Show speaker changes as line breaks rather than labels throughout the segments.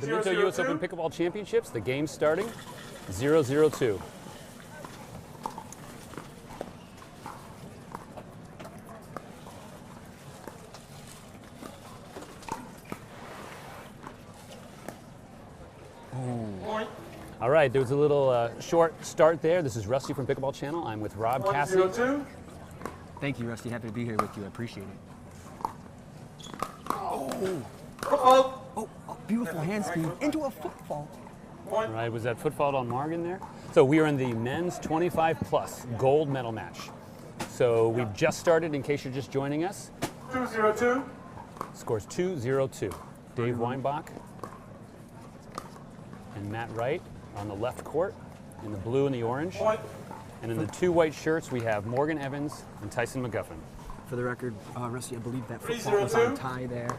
at the Minto US Open Pickleball Championships. The game's starting 0-0-2. All right, there was a little short start there. This is Rusty from Pickleball Channel. I'm with Rob Cassidy.
Thank you, Rusty. Happy to be here with you. I appreciate it. Oh, beautiful hand speed into a foot fault.
All right, was that foot fault on Morgan there? So we are in the men's 25+ gold medal match. So we've just started, in case you're just joining us.
2-0-2.
Scores 2-0-2. Dave Weinbach and Matt Wright on the left court, in the blue and the orange. And in the two white shirts, we have Morgan Evans and Tyson McGuffin.
For the record, Rusty, I believe that football was on tie there.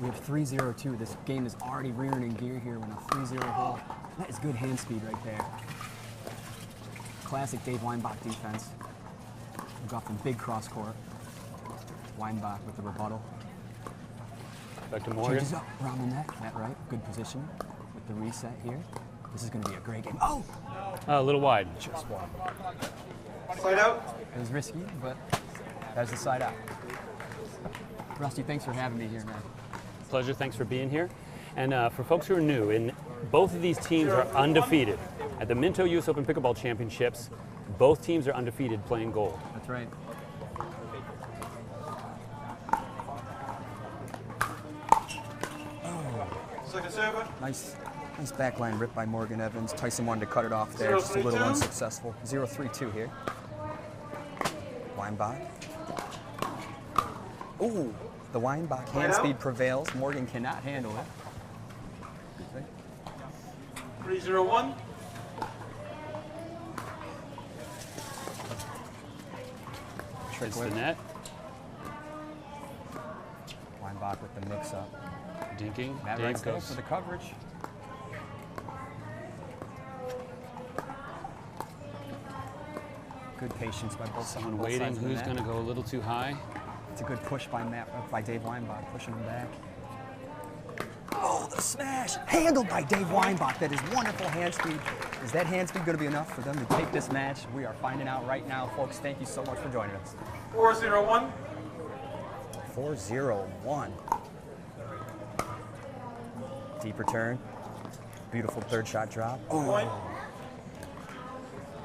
We have 3-0-2. This game is already rearing in gear here with a 3-0 ball. That is good hand speed right there. Classic Dave Weinbach defense. McGuffin, big cross court. Weinbach with the rebuttal.
Back to Morgan.
Changes up around the net. Matt Wright, good position with the reset here. This is going to be a great game. Oh!
A little wide.
Just wide.
Side out.
It was risky, but that's the side out. Rusty, thanks for having me here, man.
Pleasure, thanks for being here. And for folks who are new, both of these teams are undefeated. At the Minto US Open Pickleball Championships, both teams are undefeated playing gold.
That's right.
Second server.
Nice backline rip by Morgan Evans. Tyson wanted to cut it off there, just a little unsuccessful. 0-3-2 here. Weinbach. Ooh, the Weinbach hand speed prevails. Morgan cannot handle it.
3-0-1.
Hits the net.
Weinbach with the mix-up.
Dinking.
Matt Wright goes for the coverage. Good patience by both sides.
Someone waiting. Who's going to go a little too high?
It's a good push by Dave Weinbach, pushing him back. Oh, the smash! Handled by Dave Weinbach. That is wonderful hand speed. Is that hand speed going to be enough for them to take this match? We are finding out right now, folks. Thank you so much for joining us.
4-0-1.
4-0-1. Deep return. Beautiful third shot drop.
Point.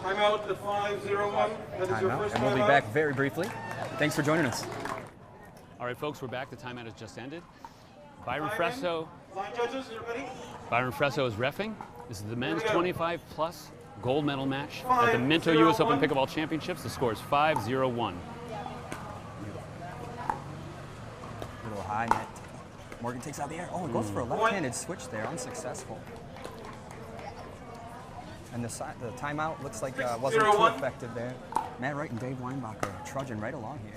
Timeout at 5-0-1. That is your first
and we'll be
timeout.
back very briefly.
Thanks for joining us.
All right, folks, we're back. The timeout has just ended. Byron Fresso.
Line judges, you ready?
Byron Fresso is reffing. This is the men's 25+ gold medal match at the
5-0-1.
Minto US Open Pickleball Championships. The score is 5-0-1.
A little high net. Morgan takes out the air. Oh, it goes for a left-handed switch there, unsuccessful. And the timeout looks like wasn't too effective there. Matt Wright and Dave Weinbach are trudging right along here.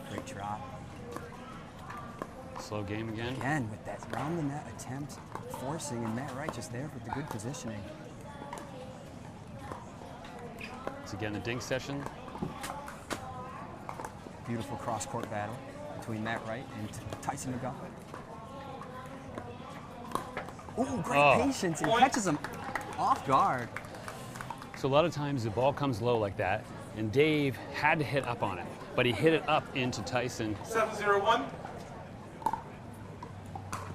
Great drop.
Slow game again.
Again, with that round the net attempt, forcing, and Matt Wright just there with the good positioning.
It's again a dink session.
Beautiful cross-court battle between Matt Wright and Tyson McGuffin. Ooh, great patience, and catches him off guard.
So a lot of times the ball comes low like that, and Dave had to hit up on it, but he hit it up into Tyson.
7-0-1.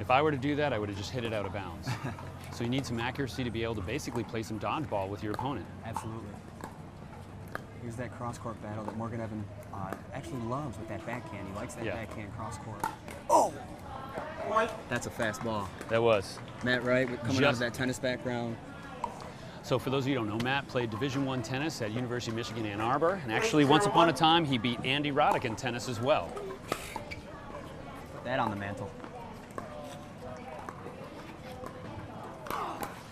If I were to do that, I would have just hit it out of bounds. So you need some accuracy to be able to basically play some dodgeball with your opponent.
Absolutely. Here's that cross-court battle that Morgan Evans actually loves with that backhand. He likes that backhand cross-court. Oh! That's a fast ball.
That was.
Matt Wright coming out of that tennis background.
So for those of you who don't know, Matt played Division I tennis at University of Michigan, Ann Arbor, and actually once upon a time he beat Andy Roddick in tennis as well.
Put that on the mantle.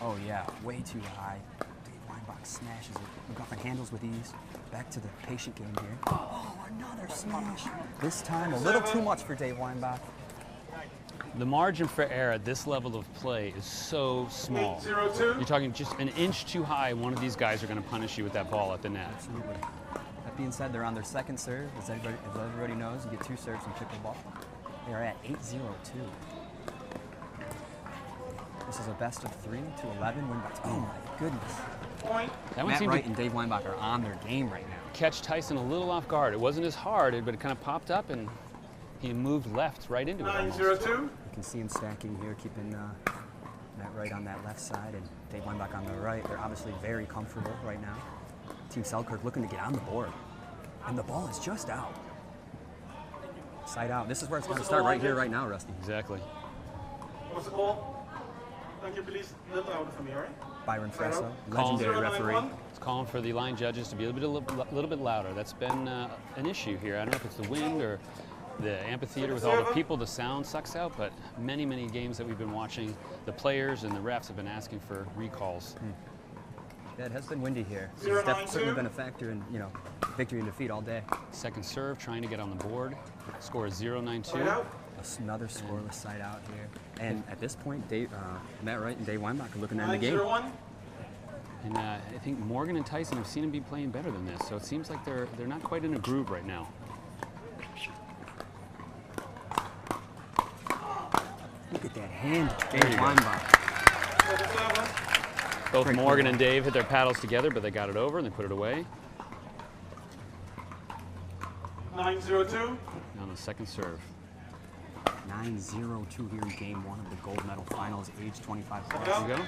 Oh yeah, way too high. Dave Weinbach smashes it. McGuffin handles with ease. Back to the patient game here. Oh, another smash. This time a little too much for Dave Weinbach.
The margin for error at this level of play is so small. You're talking just an inch too high, one of these guys are going to punish you with that ball at the net.
Absolutely. That being said, they're on their second serve. As everybody knows, you get two serves in pickleball. They are at 8-0-2. This is a best of 3 to 11 win by. Oh my goodness.
Point.
That one
Matt
seemed
Wright
to
and Dave Weinbach are on their game right now.
catch Tyson a little off guard. It wasn't as hard, but it kind of popped up and he moved left right into it almost.
902.
You can see him stacking here, keeping Matt Wright on that left side and Dave Weinbach on the right. They're obviously very comfortable right now. Team Selkirk looking to get on the board. And the ball is just out. Side out. This is where it's going to start right here, right now, Rusty.
Exactly.
What's the call? Thank you, please. A little louder for me, all right?
Byron Fresso,
Call.
legendary referee.
It's calling for the line judges to be a little bit louder. That's been an issue here. I don't know if it's the wind or the amphitheater with all the people, the sound sucks out, but many games that we've been watching, the players and the refs have been asking for recalls.
Yeah, it has been windy here. It's
092.
certainly been a factor in, victory and defeat all day.
Second serve, trying to get on the board. Score is 0-9-2.
Side out.
Another scoreless side out here. And at this point, Matt Wright and Dave Weinbach are looking to end the game.
901.
And I think Morgan and Tyson have seen him be playing better than this, so it seems like they're not quite in a groove right now.
Look at that hand, Dave Weinbach.
77.
Both
Great
Morgan
play.
and Dave hit their paddles together, but they got it over and they put it away.
902.
On the second serve.
9-0-2 here in game 1 of the gold medal finals, age 25 plus.
There you go.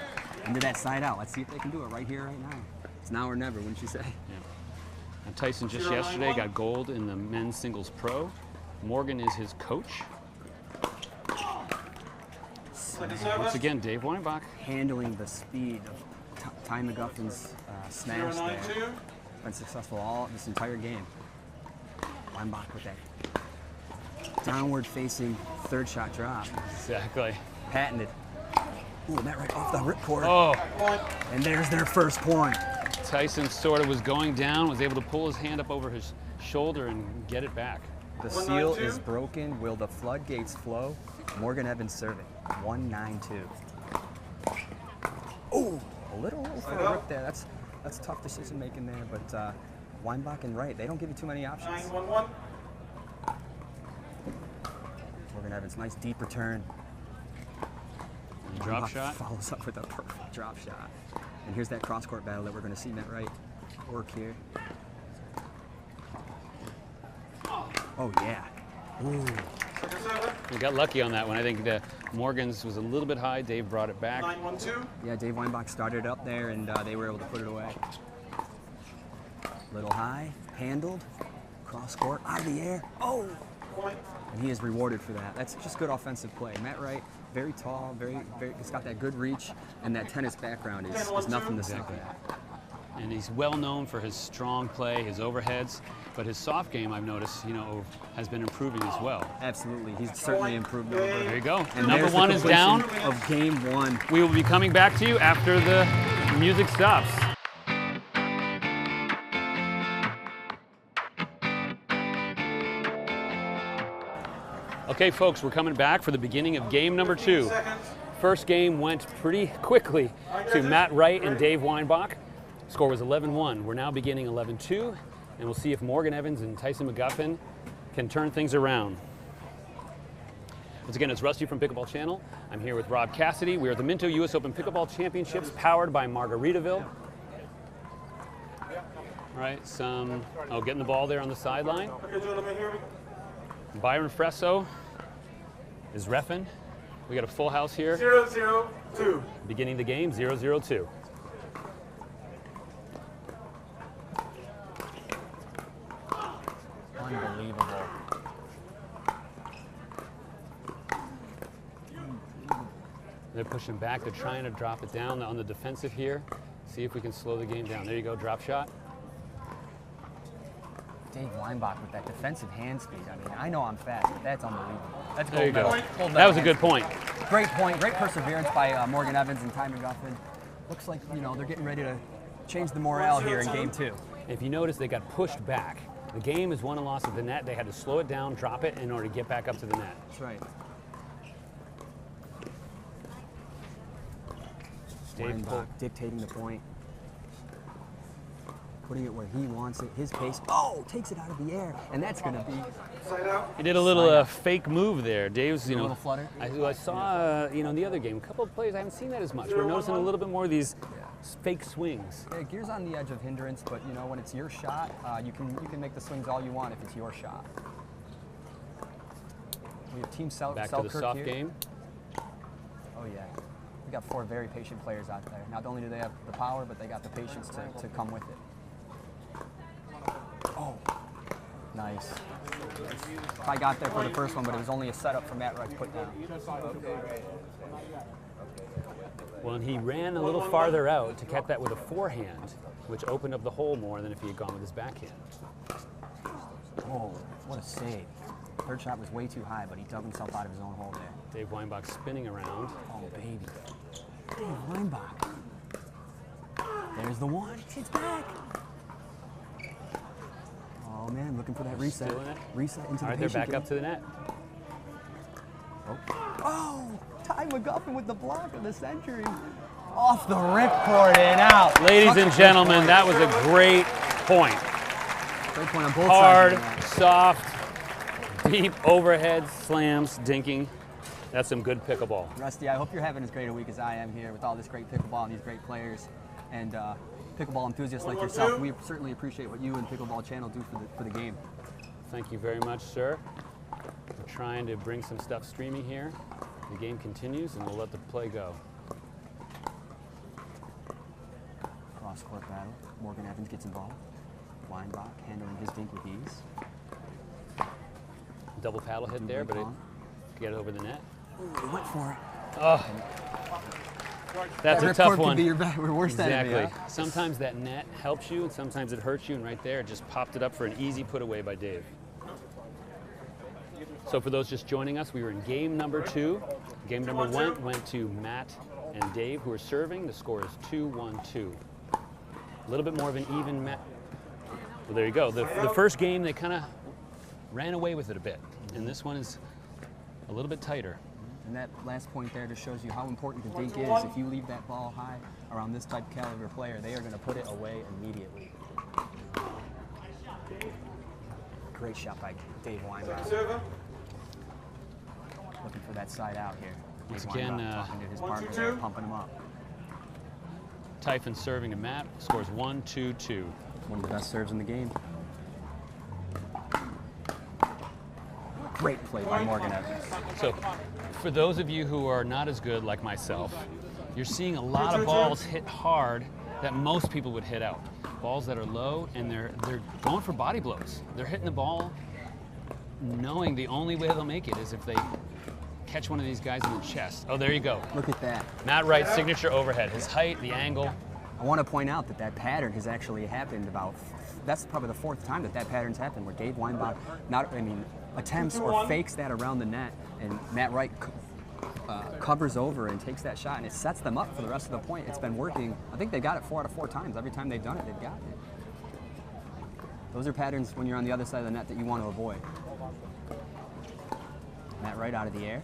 Into that side out. Let's see if they can do it right here, right now. It's now or never, wouldn't you say?
Yeah. And Tyson just yesterday got gold in the men's singles pro. Morgan is his coach.
77.
Once again, Dave Weinbach.
Handling the speed of Ty McGuffin's smash there.
092.
Been successful all this entire game. Weinbach with that downward facing third shot drop.
Exactly.
Patented. Ooh, Matt Wright off the ripcord.
Oh,
Point.
And there's their first point.
Tyson sort of was going down, was able to pull his hand up over his shoulder and get it back.
The seal
192.
is broken. Will the floodgates flow? Morgan Evans serving. 1-9-2. Oh, a little for a rip there. That's tough decision making there, but Weinbach and Wright, they don't give you too many options.
911.
Morgan Evans, nice deep return.
And drop
Weinbach
shot.
follows up with a perfect drop shot. And here's that cross-court battle that we're going to see Matt Wright work here. Oh, yeah. Ooh.
77.
We got lucky on that one. I think Morgan's was a little bit high. Dave brought it back.
912.
Yeah, Dave Weinbach started up there, and they were able to put it away. Little high, handled, cross-court, out of the air. Oh!
Point.
And he is rewarded for that. That's just good offensive play. Matt Wright, very tall, very, he's got that good reach, and that tennis background is nothing to sniff at.
And he's well known for his strong play, his overheads, but his soft game, I've noticed, has been improving as well.
Absolutely, he's certainly improved over.
There you go.
And
Number
there's the
one is down.
completion of game 1.
We will be coming back to you after the music stops. Okay, folks, we're coming back for the beginning of game number 2.
Seconds.
First game went pretty quickly to Matt Wright and Dave Weinbach. Score was 11-1. We're now beginning 11-2, and we'll see if Morgan Evans and Tyson McGuffin can turn things around. Once again, it's Rusty from Pickleball Channel. I'm here with Rob Cassidy. We are at the Minto U.S. Open Pickleball Championships, powered by Margaritaville. All right, getting the ball there on the sideline.
Okay, gentlemen, here we go.
Byron Fresso is reffing. We got a full house here.
002.
Beginning the game, 0-0-2.
Unbelievable.
They're pushing back. They're trying to drop it down on the defensive here. See if we can slow the game down. There you go, drop shot.
Dave Weinbach with that defensive hand speed. I mean, I know I'm fast, but that's unbelievable. That's
There you
gold
go.
medal. Gold
That
medal
was a good
hand
point.
speed. Great point. Great perseverance by Morgan Evans and Ty McGuffin. Looks like, they're getting ready to change the morale here in game 2.
If you notice, they got pushed back. The game is won and lost at the net. They had to slow it down, drop it in order to get back up to the net.
That's right.
Dave
Weinbach dictating the point. putting it where he wants it, his pace. Oh, takes it out of the air, and that's going to be.
Side out.
He did a little fake move there. Dave's, you
A
know,
little flutter?
I saw, you know, in the other game, a couple of plays, I haven't seen that as much. We're noticing a little bit more of these fake swings.
Yeah, gear's on the edge of hindrance, but you know when it's your shot, you can make the swings all you want if it's your shot. We have Team
Back to the soft
here.
game.
Oh yeah, we got 4 very patient players out there. Not only do they have the power, but they got the patience to come with it. Oh, nice. I got there for the first one, but it was only a setup for Matt Wright to put down.
Well, and he ran a little farther out to catch that with a forehand, which opened up the hole more than if he had gone with his backhand.
Oh, what a save. Third shot was way too high, but he dug himself out of his own hole there.
Dave Weinbach spinning around.
Oh, baby. Dave Weinbach. There's the one. It's back. Oh, man, looking for that reset.
Still in it?
Reset into
All right,
the
they're
patient
back up to
game.
the net.
Oh, Ty McGuffin with the block of the century. Off the ripcord and out.
Ladies and gentlemen, that was a great point.
Great point on both
Hard,
sides of the net.
soft, deep overhead slams, dinking. That's some good pickleball.
Rusty, I hope you're having as great a week as I am here with all this great pickleball and these great players. And pickleball enthusiasts like yourself, we certainly appreciate what you and Pickleball Channel do for the game.
Thank you very much, sir. We're trying to bring some stuff streaming here. The game continues, and we'll let the play go.
Cross-court battle. Morgan Evans gets involved. Weinbach handling his dink with ease.
Double paddle hit there, but it get it over the net.
Ooh, he went for it.
Oh, that's a
That
tough
ripcord
one.
Could be your worst
Exactly.
enemy, huh?
Sometimes that net helps you, and sometimes it hurts you. And right there, it just popped it up for an easy put away by Dave. So for those just joining us, we were in game number 2. Game number 1 went to Matt and Dave, who are serving. The score is 2-1-2. A little bit more of an even match. Well, there you go. The first game, they kind of ran away with it a bit. And this one is a little bit tighter.
And that last point there just shows you how important the dink is. If you leave that ball high around this type of caliber player, they are going to put it away immediately. Great shot by Dave Weinbach. Looking for that side out here.
Once
Dave
again,
Weinbach talking to his partner there, pumping him up.
Typhon serving to Matt, scores 1-2-2.
One of the best serves in the game. Great play by Morgan Evans.
So for those of you who are not as good like myself, you're seeing a lot of balls hit hard that most people would hit out. Balls that are low, and they're going for body blows. They're hitting the ball knowing the only way they'll make it is if they catch one of these guys in the chest. Oh, there you go.
Look at that.
Matt Wright's signature overhead. His height, the angle.
I want to point out that that pattern has actually happened about, that's probably the 4th time that pattern's happened, where Dave Weinbach attempts or fakes that around the net, and Matt Wright covers over and takes that shot, and it sets them up for the rest of the point. It's been working. I think they got it 4 out of 4 times. Every time they've done it, they've gotten it. Those are patterns when you're on the other side of the net that you want to avoid. Matt Wright out of the air.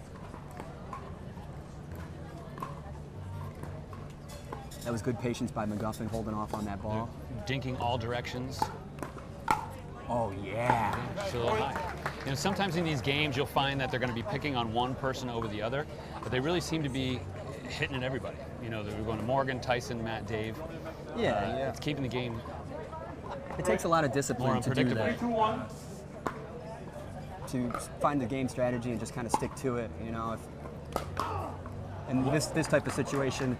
That was good patience by McGuffin holding off on that ball.
Dinking all directions.
Oh, yeah.
Just a little high. You know, sometimes in these games you'll find that they're going to be picking on one person over the other, but they really seem to be hitting at everybody. You know, they're going to Morgan, Tyson, Matt, Dave.
Yeah.
It's keeping the game
It takes a lot of
more
discipline to do
unpredictable.
that. To find the game strategy and just kind of stick to it, you know. In this type of situation,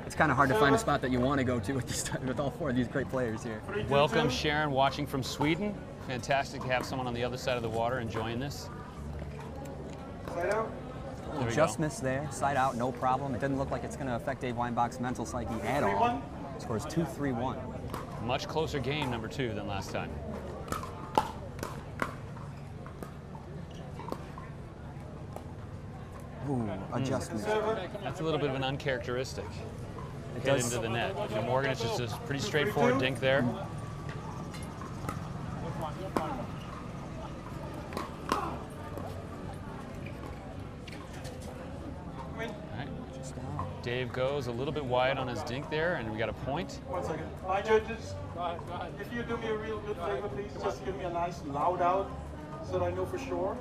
it's kind of hard to find a spot that you want to go to with all 4 of these great players here.
Welcome, Sharon, watching from Sweden. Fantastic to have someone on the other side of the water enjoying this.
Side out.
There we
Just
go.
missed there, side out, no problem. It doesn't look like it's going to affect Dave Weinbach's mental psyche at all. Scores 2-3-1.
Much closer game, number 2, than last time.
Ooh, adjustment.
That's a little bit of an uncharacteristic
It
hit
does.
into the net. You know, Morgan, it's just a pretty straightforward dink there. Dave goes a little bit wide on his dink there, and we got a point.
1 second. My judges, if you do me a real good favor, please just give me a nice loud out so that I know for sure.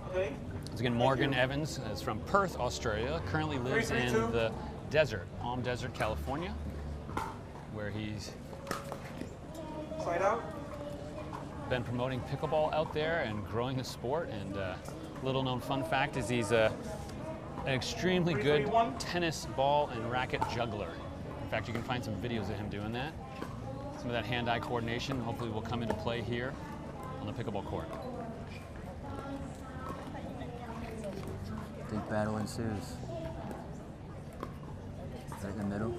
Okay?
Once again, Morgan Evans is from Perth, Australia, currently lives in the desert, Palm Desert, California, where he's
Side out.
been promoting pickleball out there and growing the sport. And little known fun fact is he's an extremely good tennis ball and racket juggler. In fact, you can find some videos of him doing that. Some of that hand-eye coordination hopefully will come into play here on the pickleball court.
Big battle ensues. Right in the middle.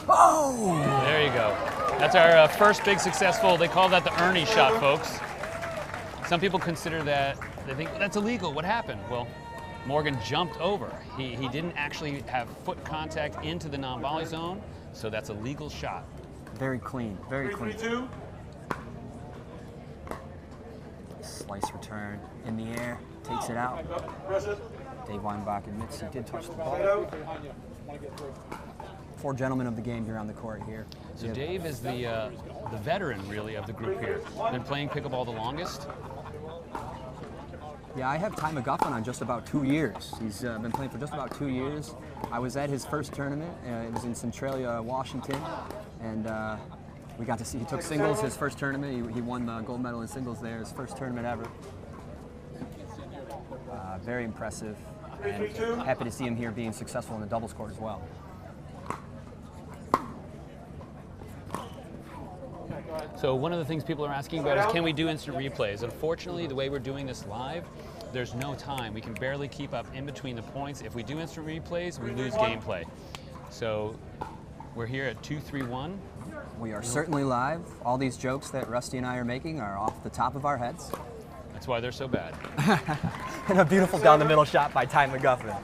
Oh!
There you go. That's our first big successful, they call that the Ernie shot, folks. Some people consider that, they think, that's illegal, what happened? Well, Morgan jumped over. He didn't actually have foot contact into the non-volley zone, so that's a legal shot.
Very clean, very clean.
3-3-2.
Slice return in the air, takes it out.
Press it.
Dave Weinbach admits he did touch the
Side
ball.
out.
4 gentlemen of the game here on the court here.
So Dave is the veteran, really, of the group here. Been playing pickleball the longest.
Yeah, I have Ty McGuffin on just about 2 years. He's been playing for just about 2 years. I was at his first tournament. It was in Centralia, Washington, and we got to see. He took singles his first tournament. He won the gold medal in singles there, his first tournament ever. Very impressive, and happy to see him here being successful in the doubles court as well.
So one of the things people are asking about is, can we do instant replays? Unfortunately, the way we're doing this live, there's no time. We can barely keep up in between the points. If we do instant replays, we lose gameplay. So we're here at 2-3-1.
We are certainly live. All these jokes that Rusty and I are making are off the top of our heads.
That's why they're so bad.
And a beautiful down the middle shot by Ty McGuffin.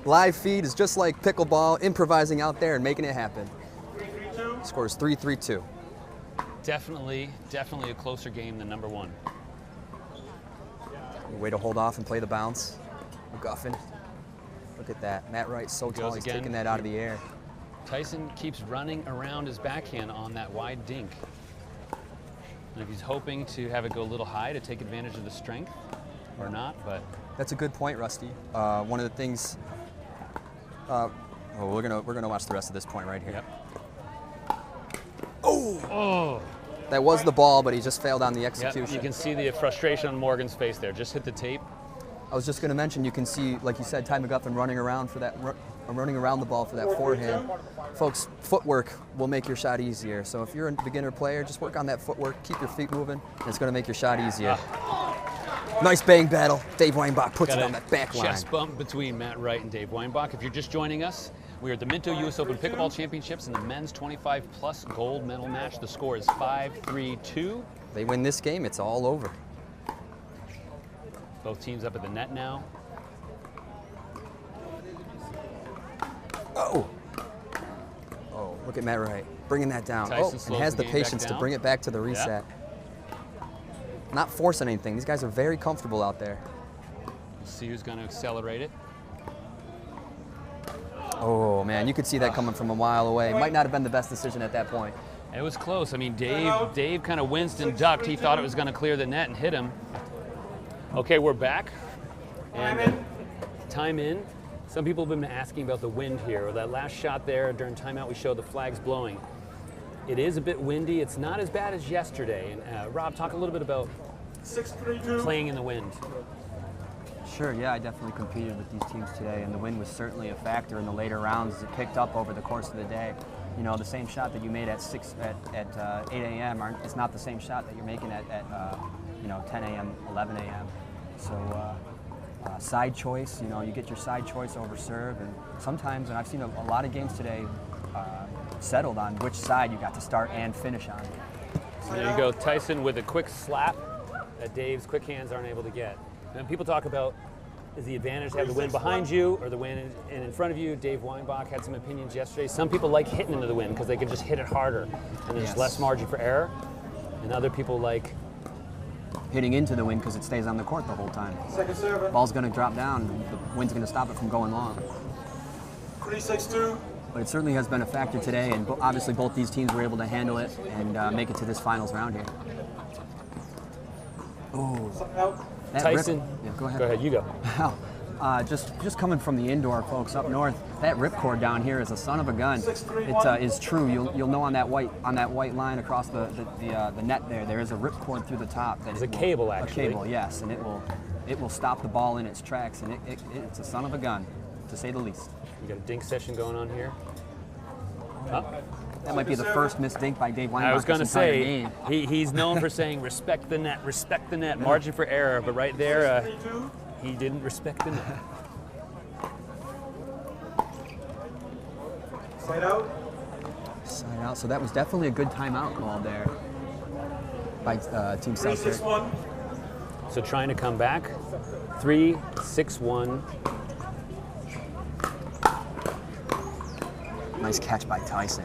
Live feed is just like pickleball, improvising out there and making it happen.
3-3-2.
Score is 3-3-2.
Definitely a closer game than number 1.
Way to hold off and play the bounce. McGuffin. Look at that. Matt Wright so tall, he's taking that out of the air.
Tyson keeps running around his backhand on that wide dink. And if he's hoping to have it go a little high to take advantage of the strength, or not, but...
That's a good point, Rusty. One of the things... we're gonna watch the rest of this point right here.
Yep.
Oh! That was the ball, but he just failed on the execution.
Yep, you can see the frustration on Morgan's face there. Just hit the tape.
I was just going to mention, you can see, like you said, Ty McGuffin running around for that, running around the ball for that forehand. Folks, footwork will make your shot easier. So if you're a beginner player, just work on that footwork, keep your feet moving, and it's going to make your shot easier. Nice bang battle. Dave Weinbach puts it on that back line.
Chest bump between Matt Wright and Dave Weinbach. If you're just joining us, we are at the Minto US Open Pickleball Championships in the men's 25-plus gold medal match. The score is 5-3-2.
They win this game, it's all over.
Both teams up at the net now.
Oh, look at Matt Wright bringing that down.
Tyson
And has the patience to bring it back to the reset. Not forcing anything. These guys are very comfortable out there.
We'll see who's going to accelerate it.
Oh man, you could see that coming from a mile away. Might not have been the best decision at that point.
It was close. I mean, Dave kind of winced and ducked. He thought it was going to clear the net and hit him. Okay, we're back. And time in. Some people have been asking about the wind here. That last shot there during timeout, we showed the flags blowing. It is a bit windy. It's not as bad as yesterday. And Rob, talk a little bit about
6-3-2.
playing in the wind.
Sure, yeah, I definitely competed with these teams today, and the wind was certainly a factor in the later rounds as it picked up over the course of the day. You know, the same shot that you made at 8 a.m. It's not the same shot that you're making at 10 a.m., 11 a.m. So side choice, you know, you get your side choice over serve, and sometimes, and I've seen a lot of games today settled on which side you got to start and finish on.
So there you go, Tyson with a quick slap that Dave's quick hands aren't able to get. And people talk about, is the advantage to have the wind behind you or the wind in front of you? Dave Weinbach had some opinions yesterday. Some people like hitting into the wind because they can just hit it harder and there's less margin for error. And other people like
hitting into the wind because it stays on the court the whole time.
Second serve.
Ball's going to drop down and the wind's going to stop it from going long.
3-6-2.
But it certainly has been a factor today, and obviously both these teams were able to handle it and make it to this finals round here. Oh,
Out.
Tyson.
Yeah, go ahead.
Go ahead, you go.
Just coming from the indoor, folks, up north, that ripcord down here is a son of a gun.
6-3-1.
It is true. You'll know on that white line across the net there is a ripcord through the top.
It's a cable, actually.
A cable, yes, and it will stop the ball in its tracks, and it's a son of a gun, to say the least.
You got a dink session going on here. Oh.
That might be the first missed dink by Dave Weinbach.
I was going to
this entire
say,
game.
he's known for saying respect the net, margin for error, but right there,
3-2.
he didn't respect the net.
Side out.
Side out. So that was definitely a good timeout call there by Team South here.
3-6-1.
So trying to come back, 3-6-1.
Nice catch by Tyson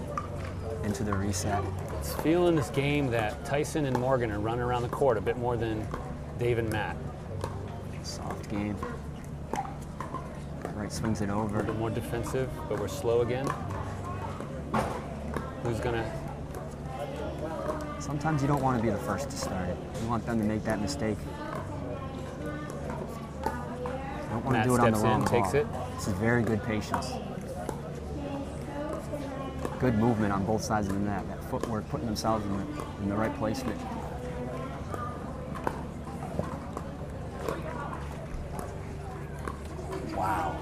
into the reset.
It's feeling this game that Tyson and Morgan are running around the court a bit more than Dave and Matt.
Soft game. Right, swings it
A
over.
bit more defensive, but we're slow again. Who's gonna?
Sometimes you don't want to be the first to start it. You want them to make that mistake. You don't want
Matt
to do it on the
steps
wrong
in, takes
ball.
it.
This is very good patience. Good movement on both sides of the net. That footwork, putting themselves in the right placement. Wow.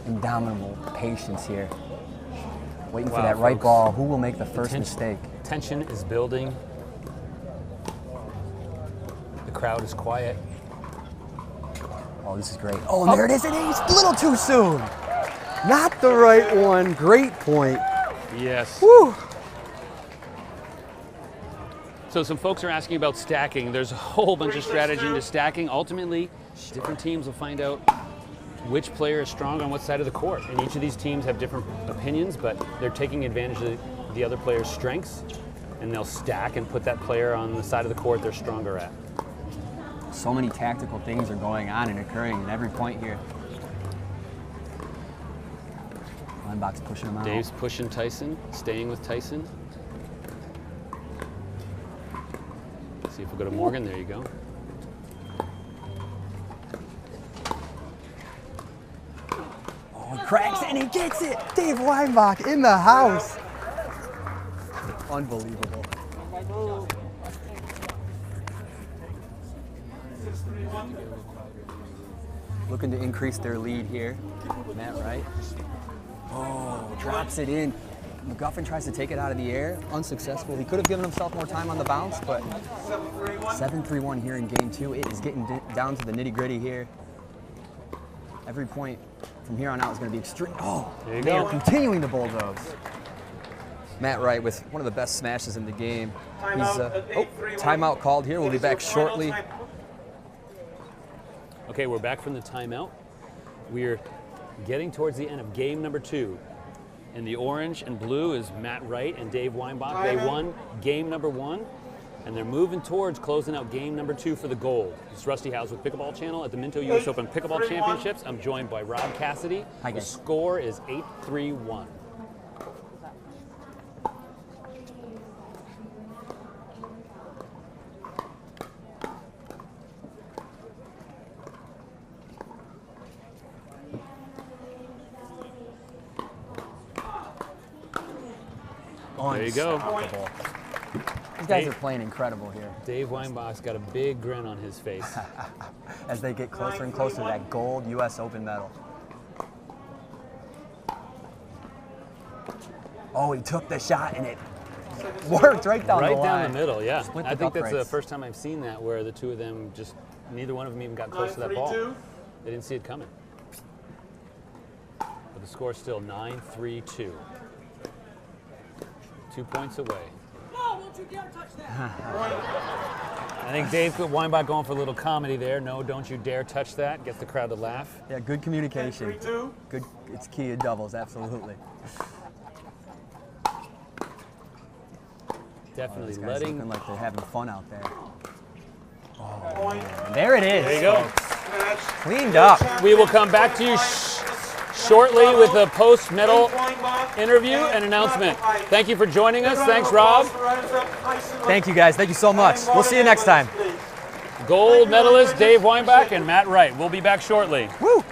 Indomitable patience here. Waiting for
Wow,
that right
folks.
ball. Who will make the first mistake?
Tension is building. The crowd is quiet.
Oh, this is great. Oh, and there it is. It's a little too soon. Not the right one. Great point.
Yes.
Whew.
So some folks are asking about stacking. There's a whole bunch of strategy into stacking. Ultimately, different teams will find out which player is strong on what side of the court. And each of these teams have different opinions, but they're taking advantage of the other player's strengths, and they'll stack and put that player on the side of the court they're stronger at.
So many tactical things are going on and occurring at every point here. Weinbach's pushing him out.
Dave's pushing Tyson, staying with Tyson. See if we'll go to Morgan. There you go.
Oh, he cracks it and he gets it. Dave Weinbach in the house. Unbelievable. Looking to increase their lead here. Matt Wright. Oh, drops it in. McGuffin tries to take it out of the air. Unsuccessful. He could have given himself more time on the bounce, but 7-3-1 here in game two. It is getting down to the nitty-gritty here. Every point from here on out is going to be extreme. Oh,
there you
they
go.
are continuing to bulldoze. Matt Wright with one of the best smashes in the game. He's timeout called here. We'll be back shortly.
Okay, we're back from the timeout. We're getting towards the end of game number 2. And the orange and blue is Matt Wright and Dave Weinbach. They won game number 1, and they're moving towards closing out game number 2 for the gold. It's Rusty Howes with Pickleball Channel at the Minto US Open Pickleball Championships. I'm joined by Rob Cassidy.
Hi,
The
guys.
score is 8-3-1. There you go.
These guys are playing incredible here
Dave Weinbach's got a big grin on his face.
as they get closer and closer to that gold US Open medal. Oh, he took the shot and it worked right down the line.
Right down the middle, yeah.
Split
I
the
think that's the
uprights.
first time I've seen that where the two of them just, neither one of them even got close to that ball.
9-3-2.
They didn't see it coming. But the score's still 9-3-2. 2 points away.
No, don't you dare touch that.
I think Dave put Weinbach going for a little comedy there. No, don't you dare touch that. Gets the crowd to laugh.
Yeah, good communication.
3-2.
Good, it's key in doubles, absolutely.
Definitely
These guys
letting.
looking like they're having fun out there.
Point.
And there it is.
There you go.
folks.
match.
Cleaned up.
We will come back to you shortly with a post-medal interview and announcement. Thank you for joining us. Thanks, Rob.
Thank you, guys. Thank you so much. We'll see you next time.
Gold medalist Dave Weinbach and Matt Wright. We'll be back shortly.
Woo!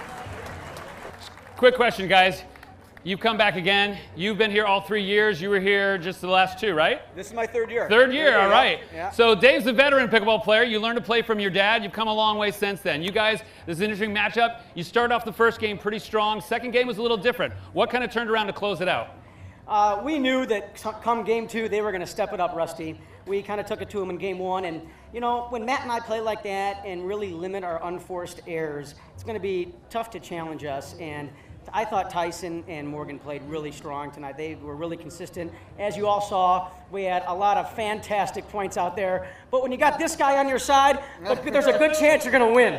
Quick question, guys. You've come back again. You've been here all 3 years. You were here just the last 2, right?
This is my third year.
Third year, all right.
Yeah.
So Dave's a veteran pickleball player. You learned to play from your dad. You've come a long way since then. You guys, this is an interesting matchup. You start off the first game pretty strong. Second game was a little different. What kind of turned around to close it out?
We knew that come game 2, they were going to step it up, Rusty. We kind of took it to them in game 1. And, you know, when Matt and I play like that and really limit our unforced errors, it's going to be tough to challenge us. And I thought Tyson and Morgan played really strong tonight. They were really consistent. As you all saw, we had a lot of fantastic points out there. But when you got this guy on your side, there's a good chance you're going to win.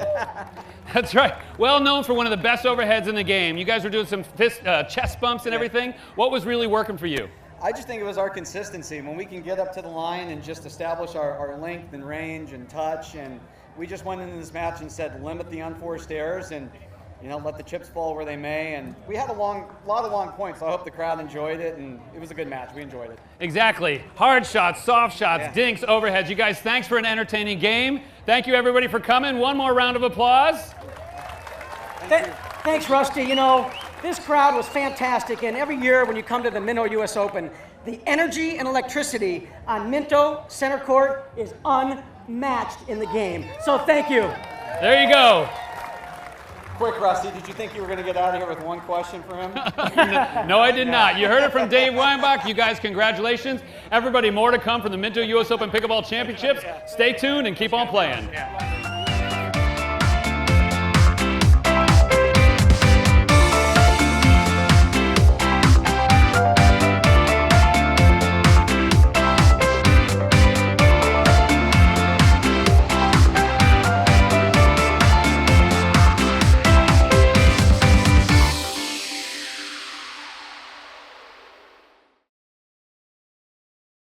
That's right. Well known for one of the best overheads in the game. You guys were doing some chest bumps and everything. What was really working for you?
I just think it was our consistency. When we can get up to the line and just establish our length and range and touch, and we just went into this match and said limit the unforced errors and, you know, let the chips fall where they may. And we had a lot of long points, so I hope the crowd enjoyed it, and it was a good match. We enjoyed it.
Exactly. Hard shots, soft shots, dinks, overheads. You guys, thanks for an entertaining game. Thank you, everybody, for coming. One more round of applause.
Thanks, Rusty. You know, this crowd was fantastic, and every year when you come to the Minto US Open, the energy and electricity on Minto Center Court is unmatched in the game. So thank you.
There you go.
Quick, Rusty, did you think you were going to get out of here with one question for him?
No, I did not. You heard it from Dave Weinbach. You guys, congratulations. Everybody, more to come from the Minto US Open Pickleball Championships. Stay tuned and keep on playing.